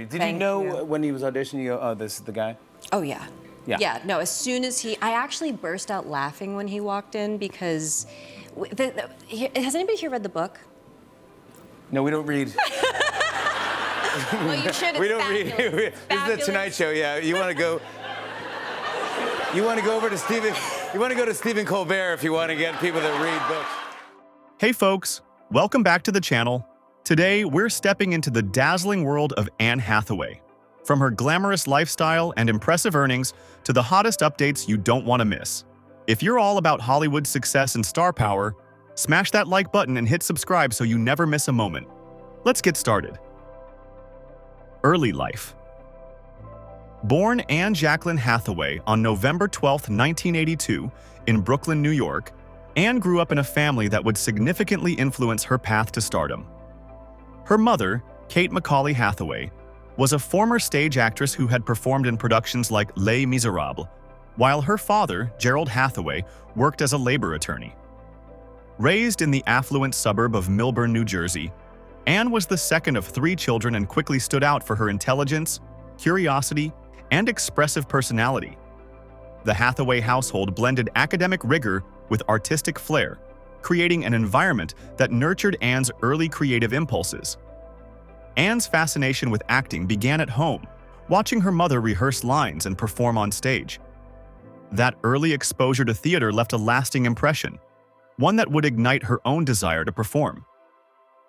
Did you Thank know you. when he was auditioning, you go, oh, this is the guy? Oh, yeah. Yeah. Yeah, no, as soon as I actually burst out laughing when he walked in because, has anybody here read the book? No, we don't read. Well, you should. We don't read. This is the Tonight Show. Yeah, you want to go. You want to go over to Stephen. You want to go to Stephen Colbert if you want to get people that read books. Hey folks, welcome back to the channel. Today, we're stepping into the dazzling world of Anne Hathaway. From her glamorous lifestyle and impressive earnings to the hottest updates you don't want to miss. If you're all about Hollywood success and star power, smash that like button and hit subscribe so you never miss a moment. Let's get started. Early life. Born Anne Jacqueline Hathaway on November 12, 1982, in Brooklyn, New York, Anne grew up in a family that would significantly influence her path to stardom. Her mother, Kate Macaulay Hathaway, was a former stage actress who had performed in productions like Les Miserables, while her father, Gerald Hathaway, worked as a labor attorney. Raised in the affluent suburb of Millburn, New Jersey, Anne was the second of 3 children and quickly stood out for her intelligence, curiosity, and expressive personality. The Hathaway household blended academic rigor with artistic flair, creating an environment that nurtured Anne's early creative impulses. Anne's fascination with acting began at home, watching her mother rehearse lines and perform on stage. That early exposure to theater left a lasting impression, one that would ignite her own desire to perform.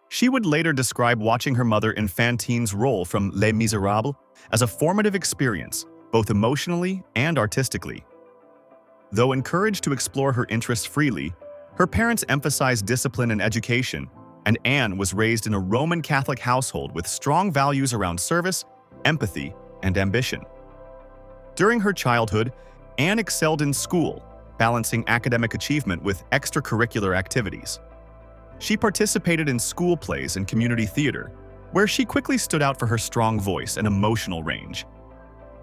She would later describe watching her mother in Fantine's role from Les Miserables as a formative experience, both emotionally and artistically. Though encouraged to explore her interests freely, her parents emphasized discipline and education, and Anne was raised in a Roman Catholic household with strong values around service, empathy, and ambition. During her childhood, Anne excelled in school, balancing academic achievement with extracurricular activities. She participated in school plays and community theater, where she quickly stood out for her strong voice and emotional range.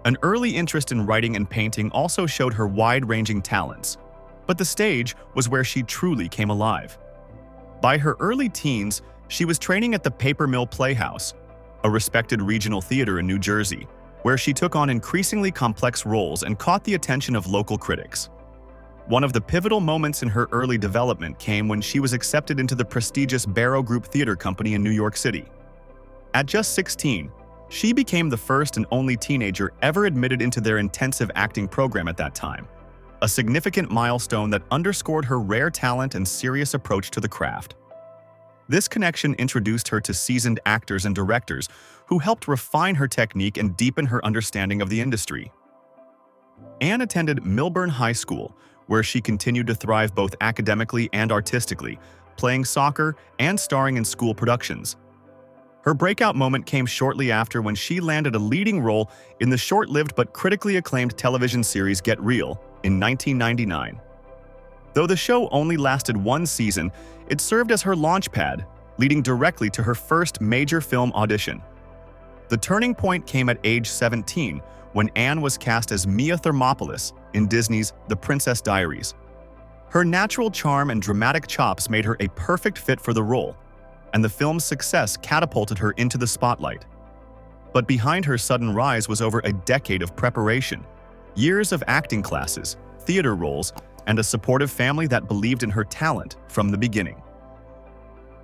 An early interest in writing and painting also showed her wide-ranging talents, but the stage was where she truly came alive. By her early teens, she was training at the Paper Mill Playhouse, a respected regional theater in New Jersey, where she took on increasingly complex roles and caught the attention of local critics. One of the pivotal moments in her early development came when she was accepted into the prestigious Barrow Group Theater Company in New York City. At just 16, she became the first and only teenager ever admitted into their intensive acting program at that time, a significant milestone that underscored her rare talent and serious approach to the craft. This connection introduced her to seasoned actors and directors who helped refine her technique and deepen her understanding of the industry. Anne attended Millburn High School, where she continued to thrive both academically and artistically, playing soccer and starring in school productions. Her breakout moment came shortly after when she landed a leading role in the short-lived but critically acclaimed television series Get Real in 1999. Though the show only lasted 1 season, it served as her launchpad, leading directly to her first major film audition. The turning point came at age 17, when Anne was cast as Mia Thermopolis in Disney's The Princess Diaries. Her natural charm and dramatic chops made her a perfect fit for the role, and the film's success catapulted her into the spotlight. But behind her sudden rise was over a decade of preparation, years of acting classes, theater roles, and a supportive family that believed in her talent from the beginning.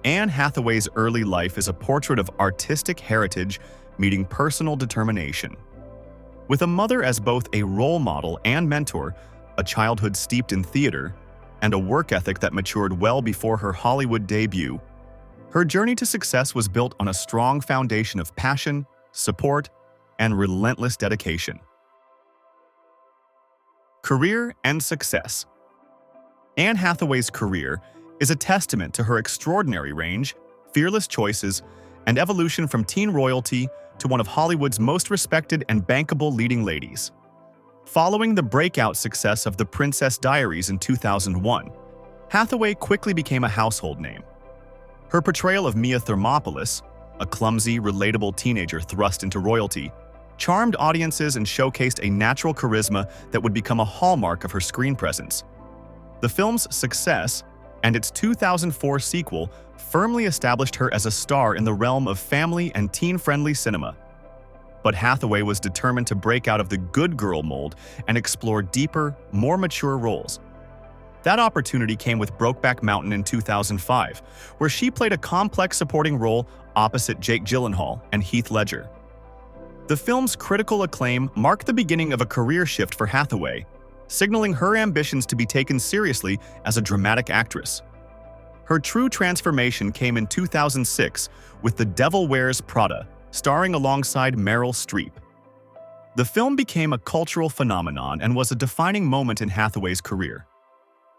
Anne Hathaway's early life is a portrait of artistic heritage meeting personal determination. With a mother as both a role model and mentor, a childhood steeped in theater, and a work ethic that matured well before her Hollywood debut, her journey to success was built on a strong foundation of passion, support, and relentless dedication. Career and success. Anne Hathaway's career is a testament to her extraordinary range, fearless choices, and evolution from teen royalty to one of Hollywood's most respected and bankable leading ladies. Following the breakout success of The Princess Diaries in 2001, Hathaway quickly became a household name. Her portrayal of Mia Thermopolis, a clumsy, relatable teenager thrust into royalty, charmed audiences and showcased a natural charisma that would become a hallmark of her screen presence. The film's success and its 2004 sequel firmly established her as a star in the realm of family and teen-friendly cinema. But Hathaway was determined to break out of the good girl mold and explore deeper, more mature roles. That opportunity came with Brokeback Mountain in 2005, where she played a complex supporting role opposite Jake Gyllenhaal and Heath Ledger. The film's critical acclaim marked the beginning of a career shift for Hathaway, signaling her ambitions to be taken seriously as a dramatic actress. Her true transformation came in 2006 with The Devil Wears Prada, starring alongside Meryl Streep. The film became a cultural phenomenon and was a defining moment in Hathaway's career.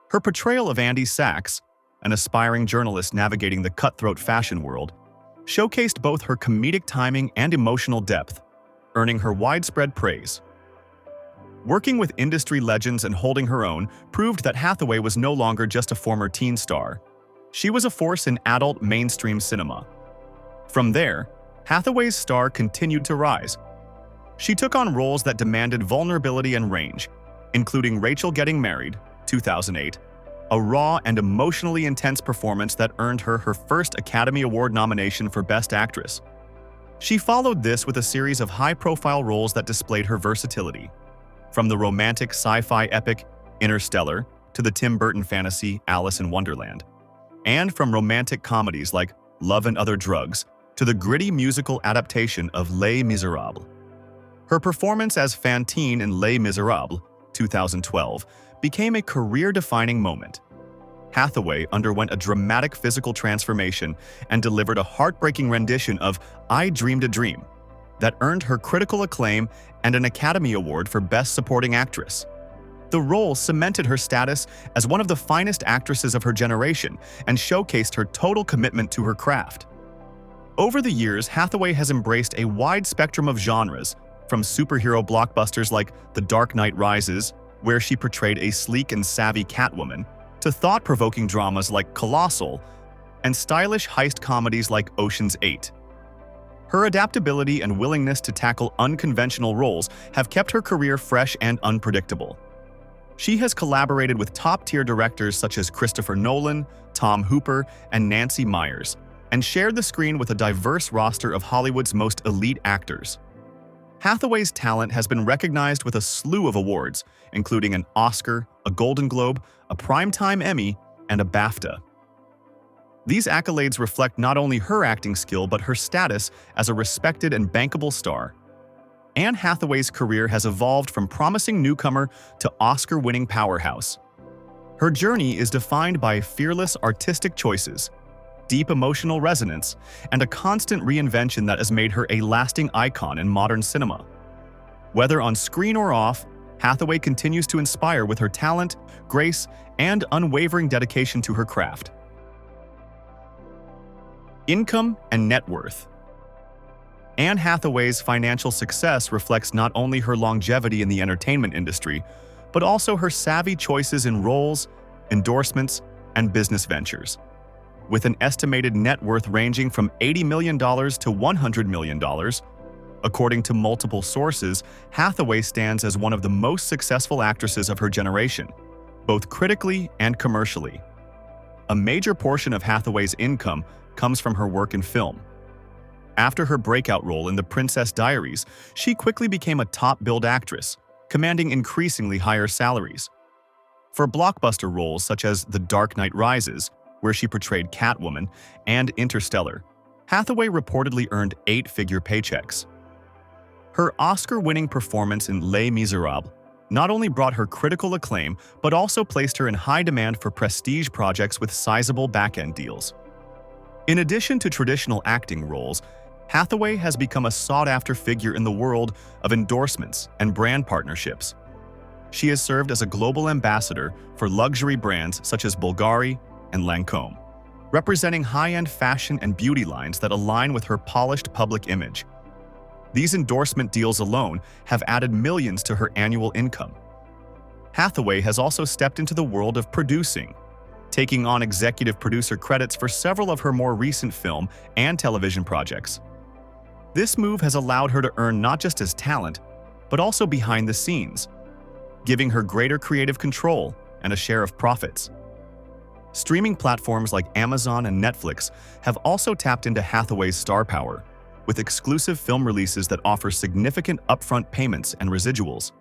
Her portrayal of Andy Sachs, an aspiring journalist navigating the cutthroat fashion world, showcased both her comedic timing and emotional depth, earning her widespread praise. Working with industry legends and holding her own proved that Hathaway was no longer just a former teen star. She was a force in adult mainstream cinema. From there, Hathaway's star continued to rise. She took on roles that demanded vulnerability and range, including Rachel Getting Married, 2008, a raw and emotionally intense performance that earned her her first Academy Award nomination for Best Actress. She followed this with a series of high-profile roles that displayed her versatility, from the romantic sci-fi epic Interstellar to the Tim Burton fantasy Alice in Wonderland, and from romantic comedies like Love and Other Drugs to the gritty musical adaptation of Les Miserables. Her performance as Fantine in Les Miserables, 2012, became a career-defining moment. Hathaway underwent a dramatic physical transformation and delivered a heartbreaking rendition of I Dreamed a Dream that earned her critical acclaim and an Academy Award for Best Supporting Actress. The role cemented her status as one of the finest actresses of her generation and showcased her total commitment to her craft. Over the years, Hathaway has embraced a wide spectrum of genres, from superhero blockbusters like The Dark Knight Rises, where she portrayed a sleek and savvy Catwoman, to thought-provoking dramas like Colossal and stylish heist comedies like Ocean's 8. Her adaptability and willingness to tackle unconventional roles have kept her career fresh and unpredictable. She has collaborated with top-tier directors such as Christopher Nolan, Tom Hooper, and Nancy Meyers, and shared the screen with a diverse roster of Hollywood's most elite actors. Hathaway's talent has been recognized with a slew of awards, including an Oscar, a Golden Globe, a Primetime Emmy, and a BAFTA. These accolades reflect not only her acting skill but her status as a respected and bankable star. Anne Hathaway's career has evolved from promising newcomer to Oscar-winning powerhouse. Her journey is defined by fearless artistic choices, deep emotional resonance, and a constant reinvention that has made her a lasting icon in modern cinema. Whether on screen or off, Hathaway continues to inspire with her talent, grace, and unwavering dedication to her craft. Income and net worth. Anne Hathaway's financial success reflects not only her longevity in the entertainment industry, but also her savvy choices in roles, endorsements, and business ventures. With an estimated net worth ranging from $80 million to $100 million, according to multiple sources, Hathaway stands as one of the most successful actresses of her generation, both critically and commercially. A major portion of Hathaway's income comes from her work in film. After her breakout role in The Princess Diaries, she quickly became a top-billed actress, commanding increasingly higher salaries. For blockbuster roles such as The Dark Knight Rises, where she portrayed Catwoman, and Interstellar, Hathaway reportedly earned 8-figure paychecks. Her Oscar-winning performance in Les Miserables not only brought her critical acclaim, but also placed her in high demand for prestige projects with sizable back-end deals. In addition to traditional acting roles, Hathaway has become a sought-after figure in the world of endorsements and brand partnerships. She has served as a global ambassador for luxury brands such as Bulgari and Lancôme, representing high-end fashion and beauty lines that align with her polished public image. These endorsement deals alone have added millions to her annual income. Hathaway has also stepped into the world of producing, taking on executive producer credits for several of her more recent film and television projects. This move has allowed her to earn not just as talent, but also behind the scenes, giving her greater creative control and a share of profits. Streaming platforms like Amazon and Netflix have also tapped into Hathaway's star power, with exclusive film releases that offer significant upfront payments and residuals.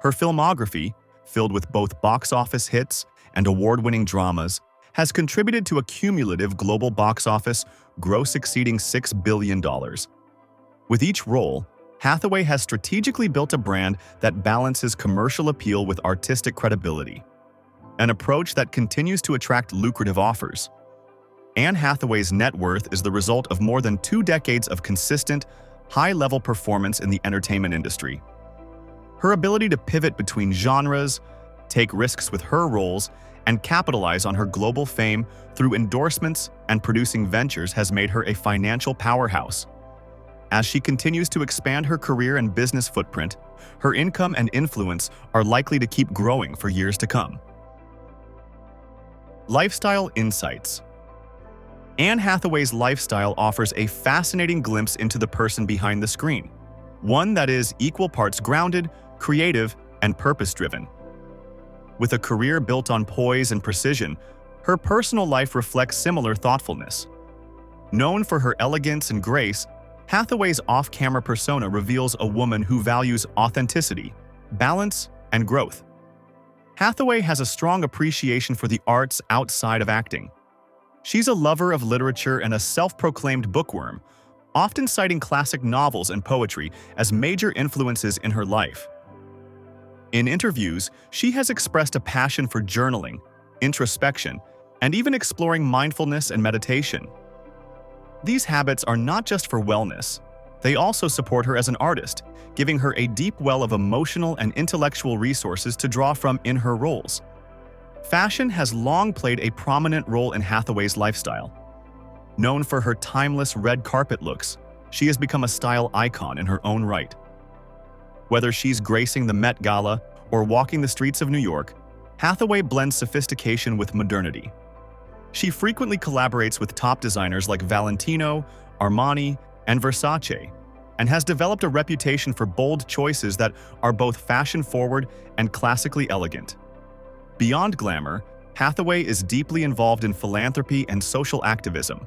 Her filmography, filled with both box office hits and award-winning dramas, has contributed to a cumulative global box office gross exceeding $6 billion. With each role, Hathaway has strategically built a brand that balances commercial appeal with artistic credibility, an approach that continues to attract lucrative offers. Anne Hathaway's net worth is the result of more than 2 decades of consistent, high-level performance in the entertainment industry. Her ability to pivot between genres, take risks with her roles, and capitalize on her global fame through endorsements and producing ventures has made her a financial powerhouse. As she continues to expand her career and business footprint, her income and influence are likely to keep growing for years to come. Lifestyle insights. Anne Hathaway's lifestyle offers a fascinating glimpse into the person behind the screen, one that is equal parts grounded, creative, and purpose-driven. With a career built on poise and precision, her personal life reflects similar thoughtfulness. Known for her elegance and grace, Hathaway's off-camera persona reveals a woman who values authenticity, balance, and growth. Hathaway has a strong appreciation for the arts outside of acting. She's a lover of literature and a self-proclaimed bookworm, often citing classic novels and poetry as major influences in her life. In interviews, she has expressed a passion for journaling, introspection, and even exploring mindfulness and meditation. These habits are not just for wellness, they also support her as an artist, giving her a deep well of emotional and intellectual resources to draw from in her roles. Fashion has long played a prominent role in Hathaway's lifestyle. Known for her timeless red carpet looks, she has become a style icon in her own right. Whether she's gracing the Met Gala or walking the streets of New York, Hathaway blends sophistication with modernity. She frequently collaborates with top designers like Valentino, Armani, and Versace, and has developed a reputation for bold choices that are both fashion-forward and classically elegant. Beyond glamour, Hathaway is deeply involved in philanthropy and social activism.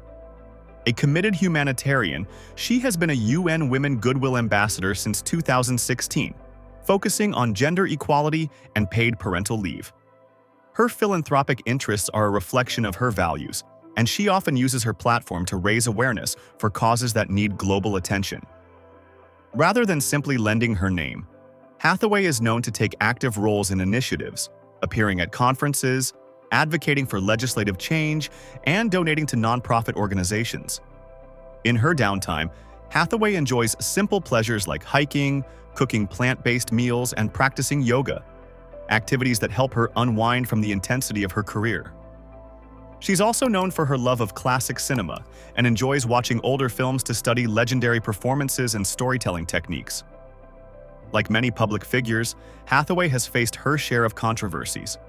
A committed humanitarian, she has been a UN Women Goodwill Ambassador since 2016, focusing on gender equality and paid parental leave. Her philanthropic interests are a reflection of her values, and she often uses her platform to raise awareness for causes that need global attention. Rather than simply lending her name, Hathaway is known to take active roles in initiatives, appearing at conferences, advocating for legislative change, and donating to nonprofit organizations. In her downtime, Hathaway enjoys simple pleasures like hiking, cooking plant-based meals, and practicing yoga, activities that help her unwind from the intensity of her career. She's also known for her love of classic cinema and enjoys watching older films to study legendary performances and storytelling techniques. Like many public figures, Hathaway has faced her share of controversies.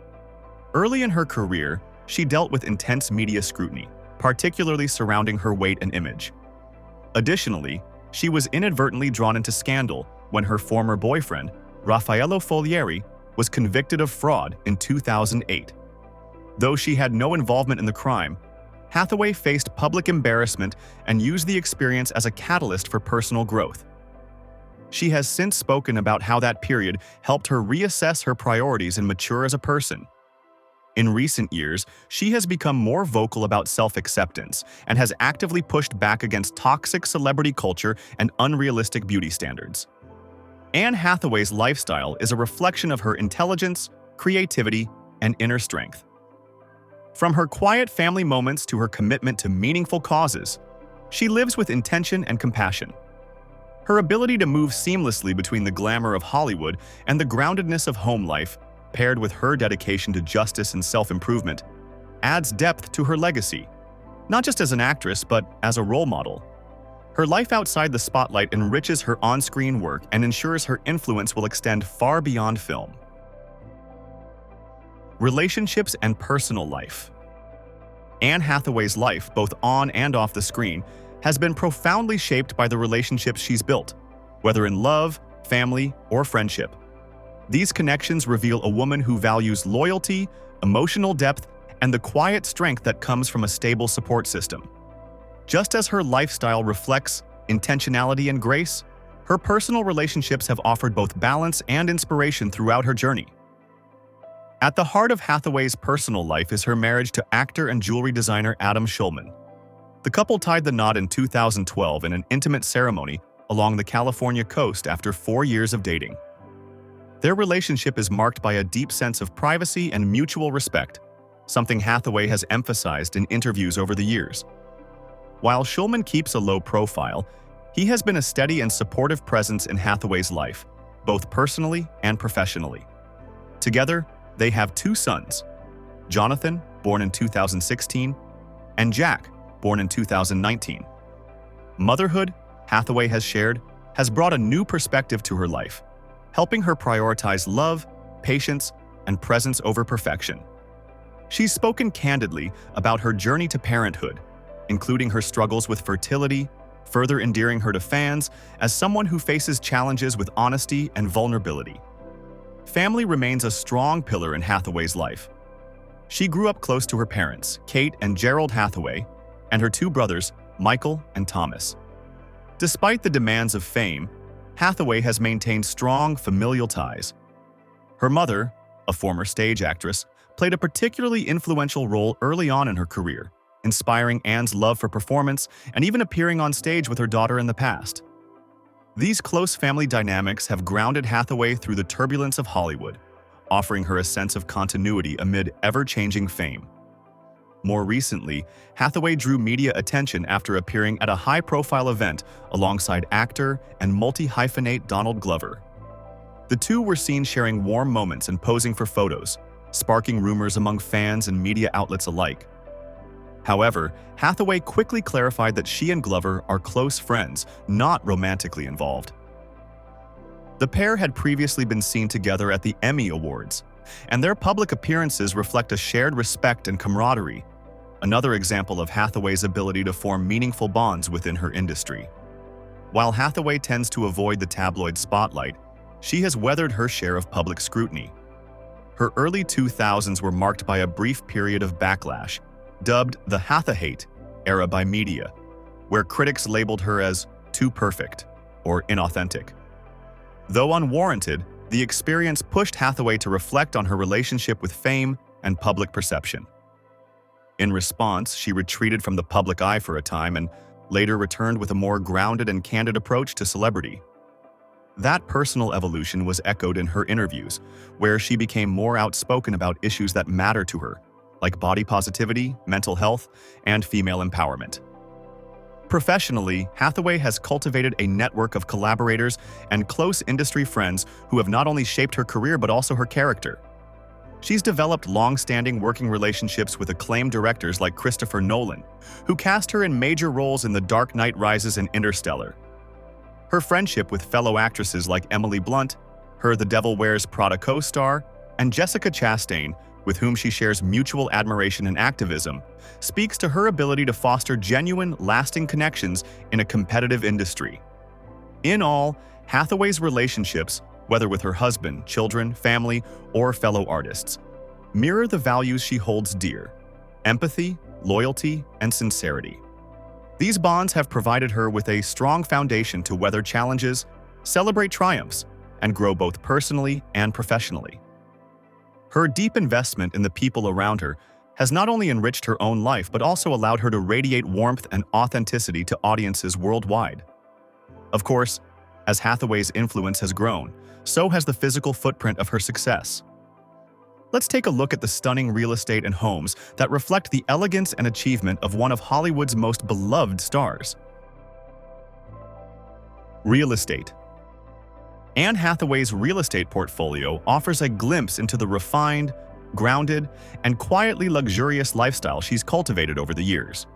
Early in her career, she dealt with intense media scrutiny, particularly surrounding her weight and image. Additionally, she was inadvertently drawn into scandal when her former boyfriend, Raffaello Folieri, was convicted of fraud in 2008. Though she had no involvement in the crime, Hathaway faced public embarrassment and used the experience as a catalyst for personal growth. She has since spoken about how that period helped her reassess her priorities and mature as a person. In recent years, she has become more vocal about self-acceptance and has actively pushed back against toxic celebrity culture and unrealistic beauty standards. Anne Hathaway's lifestyle is a reflection of her intelligence, creativity, and inner strength. From her quiet family moments to her commitment to meaningful causes, she lives with intention and compassion. Her ability to move seamlessly between the glamour of Hollywood and the groundedness of home life, paired with her dedication to justice and self-improvement, adds depth to her legacy, not just as an actress, but as a role model. Her life outside the spotlight enriches her on-screen work and ensures her influence will extend far beyond film. Relationships and personal life. Anne Hathaway's life, both on and off the screen, has been profoundly shaped by the relationships she's built, whether in love, family, or friendship. These connections reveal a woman who values loyalty, emotional depth, and the quiet strength that comes from a stable support system. Just as her lifestyle reflects, intentionality, and grace, her personal relationships have offered both balance and inspiration throughout her journey. At the heart of Hathaway's personal life is her marriage to actor and jewelry designer Adam Schulman. The couple tied the knot in 2012 in an intimate ceremony along the California coast after 4 years of dating. Their relationship is marked by a deep sense of privacy and mutual respect, something Hathaway has emphasized in interviews over the years. While Schulman keeps a low profile, he has been a steady and supportive presence in Hathaway's life, both personally and professionally. Together, they have 2 sons, Jonathan, born in 2016, and Jack, born in 2019. Motherhood, Hathaway has shared, has brought a new perspective to her life, helping her prioritize love, patience, and presence over perfection. She's spoken candidly about her journey to parenthood, including her struggles with fertility, further endearing her to fans as someone who faces challenges with honesty and vulnerability. Family remains a strong pillar in Hathaway's life. She grew up close to her parents, Kate and Gerald Hathaway, and her 2 brothers, Michael and Thomas. Despite the demands of fame, Hathaway has maintained strong familial ties. Her mother, a former stage actress, played a particularly influential role early on in her career, inspiring Anne's love for performance and even appearing on stage with her daughter in the past. These close family dynamics have grounded Hathaway through the turbulence of Hollywood, offering her a sense of continuity amid ever-changing fame. More recently, Hathaway drew media attention after appearing at a high-profile event alongside actor and multi-hyphenate Donald Glover. The two were seen sharing warm moments and posing for photos, sparking rumors among fans and media outlets alike. However, Hathaway quickly clarified that she and Glover are close friends, not romantically involved. The pair had previously been seen together at the Emmy Awards, and their public appearances reflect a shared respect and camaraderie, another example of Hathaway's ability to form meaningful bonds within her industry. While Hathaway tends to avoid the tabloid spotlight, she has weathered her share of public scrutiny. Her early 2000s were marked by a brief period of backlash, dubbed the Hathaway era by media, where critics labeled her as too perfect or inauthentic. Though unwarranted, the experience pushed Hathaway to reflect on her relationship with fame and public perception. In response, she retreated from the public eye for a time and later returned with a more grounded and candid approach to celebrity. That personal evolution was echoed in her interviews, where she became more outspoken about issues that matter to her, like body positivity, mental health, and female empowerment. Professionally, Hathaway has cultivated a network of collaborators and close industry friends who have not only shaped her career but also her character. She's developed long-standing working relationships with acclaimed directors like Christopher Nolan, who cast her in major roles in The Dark Knight Rises and Interstellar. Her friendship with fellow actresses like Emily Blunt, her The Devil Wears Prada co-star, and Jessica Chastain, with whom she shares mutual admiration and activism, speaks to her ability to foster genuine, lasting connections in a competitive industry. In all, Hathaway's relationships, whether with her husband, children, family, or fellow artists, mirror the values she holds dear: empathy, loyalty, and sincerity. These bonds have provided her with a strong foundation to weather challenges, celebrate triumphs, and grow both personally and professionally. Her deep investment in the people around her has not only enriched her own life but also allowed her to radiate warmth and authenticity to audiences worldwide. Of course, as Hathaway's influence has grown, so has the physical footprint of her success. Let's take a look at the stunning real estate and homes that reflect the elegance and achievement of one of Hollywood's most beloved stars. Real estate. Anne Hathaway's real estate portfolio offers a glimpse into the refined, grounded, and quietly luxurious lifestyle she's cultivated over the years.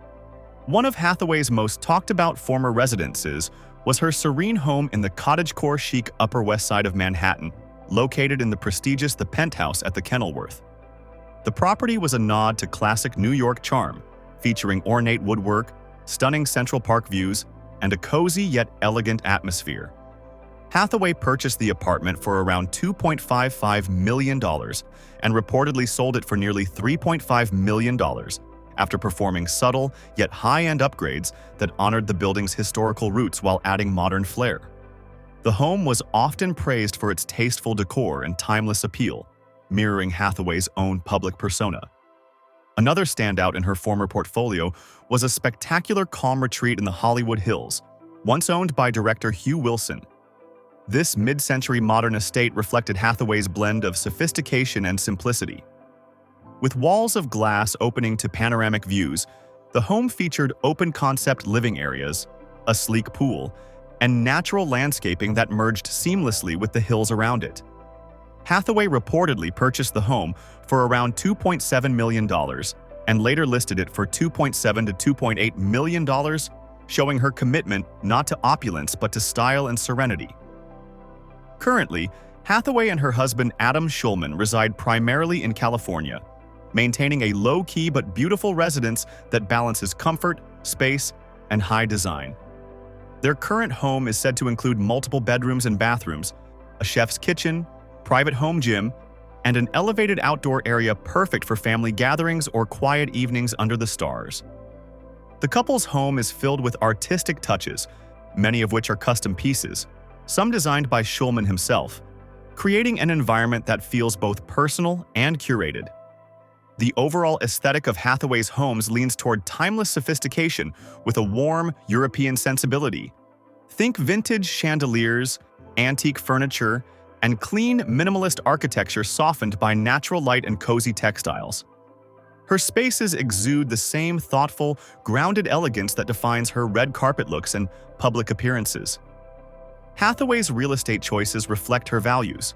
One of Hathaway's most talked-about former residences was her serene home in the cottagecore chic Upper West Side of Manhattan, located in the prestigious The Penthouse at the Kenilworth. The property was a nod to classic New York charm, featuring ornate woodwork, stunning Central Park views, and a cozy yet elegant atmosphere. Hathaway purchased the apartment for around $2.55 million and reportedly sold it for nearly $3.5 million after performing subtle yet high-end upgrades that honored the building's historical roots while adding modern flair. The home was often praised for its tasteful decor and timeless appeal, mirroring Hathaway's own public persona. Another standout in her former portfolio was a spectacular calm retreat in the Hollywood Hills, once owned by director Hugh Wilson. This mid-century modern estate reflected Hathaway's blend of sophistication and simplicity. With walls of glass opening to panoramic views, the home featured open-concept living areas, a sleek pool, and natural landscaping that merged seamlessly with the hills around it. Hathaway reportedly purchased the home for around $2.7 million and later listed it for $2.7 to $2.8 million, showing her commitment not to opulence but to style and serenity. Currently, Hathaway and her husband Adam Schulman reside primarily in California, maintaining a low-key but beautiful residence that balances comfort, space, and high design. Their current home is said to include multiple bedrooms and bathrooms, a chef's kitchen, private home gym, and an elevated outdoor area perfect for family gatherings or quiet evenings under the stars. The couple's home is filled with artistic touches, many of which are custom pieces, some designed by Schulman himself, creating an environment that feels both personal and curated. The overall aesthetic of Hathaway's homes leans toward timeless sophistication with a warm European sensibility. Think vintage chandeliers, antique furniture, and clean, minimalist architecture softened by natural light and cozy textiles. Her spaces exude the same thoughtful, grounded elegance that defines her red carpet looks and public appearances. Hathaway's real estate choices reflect her values: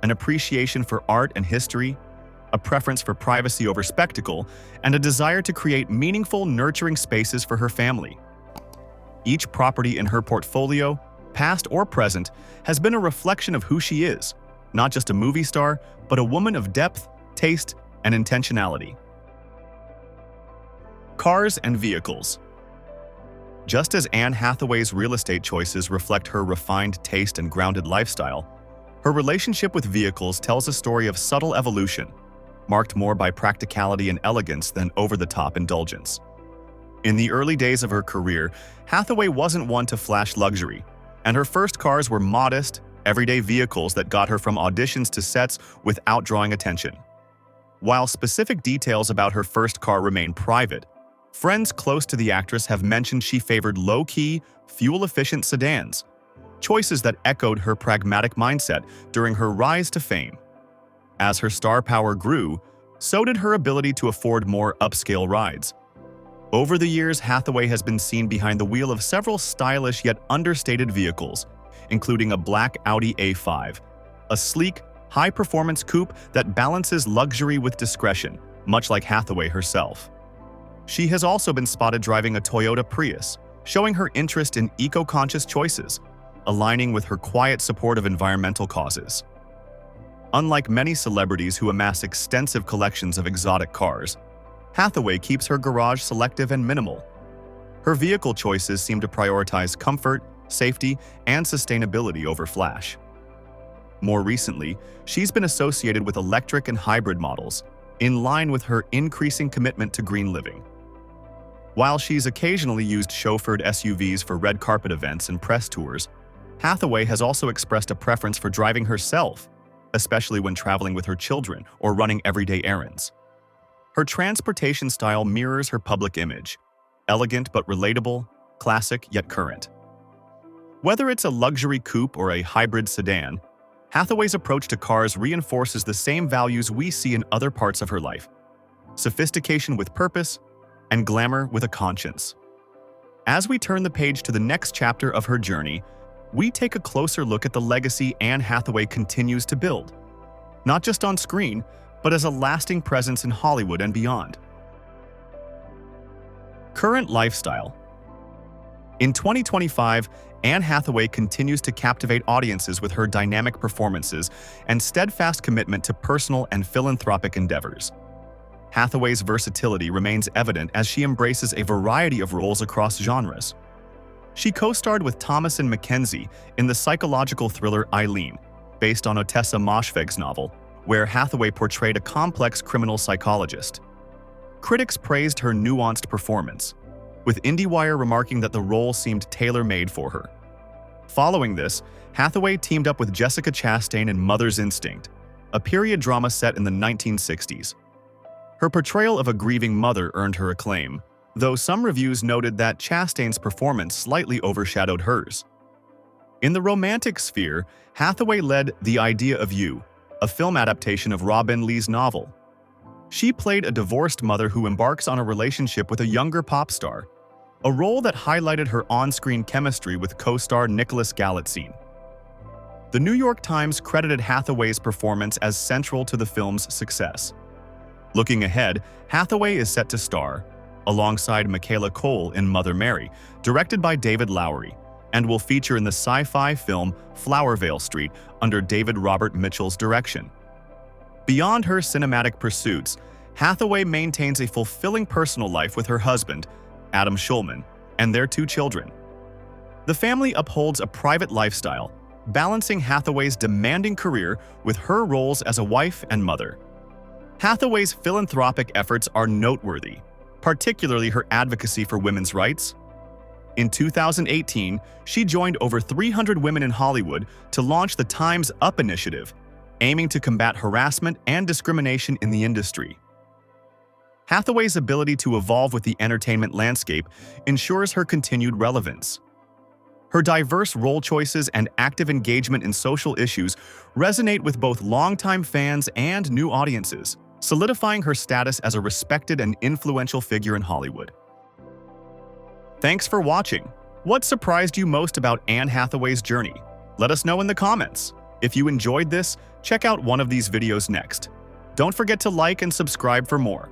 an appreciation for art and history, a preference for privacy over spectacle, and a desire to create meaningful, nurturing spaces for her family. Each property in her portfolio, past or present, has been a reflection of who she is, not just a movie star, but a woman of depth, taste, and intentionality. Cars and vehicles. Just as Anne Hathaway's real estate choices reflect her refined taste and grounded lifestyle, her relationship with vehicles tells a story of subtle evolution, marked more by practicality and elegance than over-the-top indulgence. In the early days of her career, Hathaway wasn't one to flash luxury, and her first cars were modest, everyday vehicles that got her from auditions to sets without drawing attention. While specific details about her first car remain private, friends close to the actress have mentioned she favored low-key, fuel-efficient sedans, choices that echoed her pragmatic mindset during her rise to fame. As her star power grew, so did her ability to afford more upscale rides. Over the years, Hathaway has been seen behind the wheel of several stylish yet understated vehicles, including a black Audi A5, a sleek, high-performance coupe that balances luxury with discretion, much like Hathaway herself. She has also been spotted driving a Toyota Prius, showing her interest in eco-conscious choices, aligning with her quiet support of environmental causes. Unlike many celebrities who amass extensive collections of exotic cars, Hathaway keeps her garage selective and minimal. Her vehicle choices seem to prioritize comfort, safety, and sustainability over flash. More recently, she's been associated with electric and hybrid models, in line with her increasing commitment to green living. While she's occasionally used chauffeured SUVs for red carpet events and press tours, Hathaway has also expressed a preference for driving herself, especially when traveling with her children or running everyday errands. Her transportation style mirrors her public image, elegant but relatable, classic yet current. Whether it's a luxury coupe or a hybrid sedan, Hathaway's approach to cars reinforces the same values we see in other parts of her life: sophistication with purpose and glamour with a conscience. As we turn the page to the next chapter of her journey, we take a closer look at the legacy Anne Hathaway continues to build, not just on screen, but as a lasting presence in Hollywood and beyond. Current lifestyle. In 2025, Anne Hathaway continues to captivate audiences with her dynamic performances and steadfast commitment to personal and philanthropic endeavors. Hathaway's versatility remains evident as she embraces a variety of roles across genres. She co-starred with Thomas and Mackenzie in the psychological thriller Eileen, based on Ottessa Moshfegh's novel, where Hathaway portrayed a complex criminal psychologist. critics praised her nuanced performance, with IndieWire remarking that the role seemed tailor-made for her. Following this, Hathaway teamed up with Jessica Chastain in Mother's Instinct, a period drama set in the 1960s. Her portrayal of a grieving mother earned her acclaim, though some reviews noted that Chastain's performance slightly overshadowed hers. In the romantic sphere, Hathaway led The Idea of You, a film adaptation of Robin Lee's novel. She played a divorced mother who embarks on a relationship with a younger pop star, a role that highlighted her on-screen chemistry with co-star Nicholas Galitzine. The New York Times credited Hathaway's performance as central to the film's success. Looking ahead, Hathaway is set to star, alongside Michaela Cole in Mother Mary, directed by David Lowery, and will feature in the sci-fi film Flowervale Street under David Robert Mitchell's direction. Beyond her cinematic pursuits, Hathaway maintains a fulfilling personal life with her husband, Adam Schulman, and their 2 children. The family upholds a private lifestyle, balancing Hathaway's demanding career with her roles as a wife and mother. Hathaway's philanthropic efforts are noteworthy, particularly her advocacy for women's rights. In 2018, she joined over 300 women in Hollywood to launch the Time's Up initiative, aiming to combat harassment and discrimination in the industry. Hathaway's ability to evolve with the entertainment landscape ensures her continued relevance. Her diverse role choices and active engagement in social issues resonate with both longtime fans and new audiences, solidifying her status as a respected and influential figure in Hollywood. Thanks for watching. What surprised you most about Anne Hathaway's journey? Let us know in the comments. If you enjoyed this, check out one of these videos next. Don't forget to like and subscribe for more.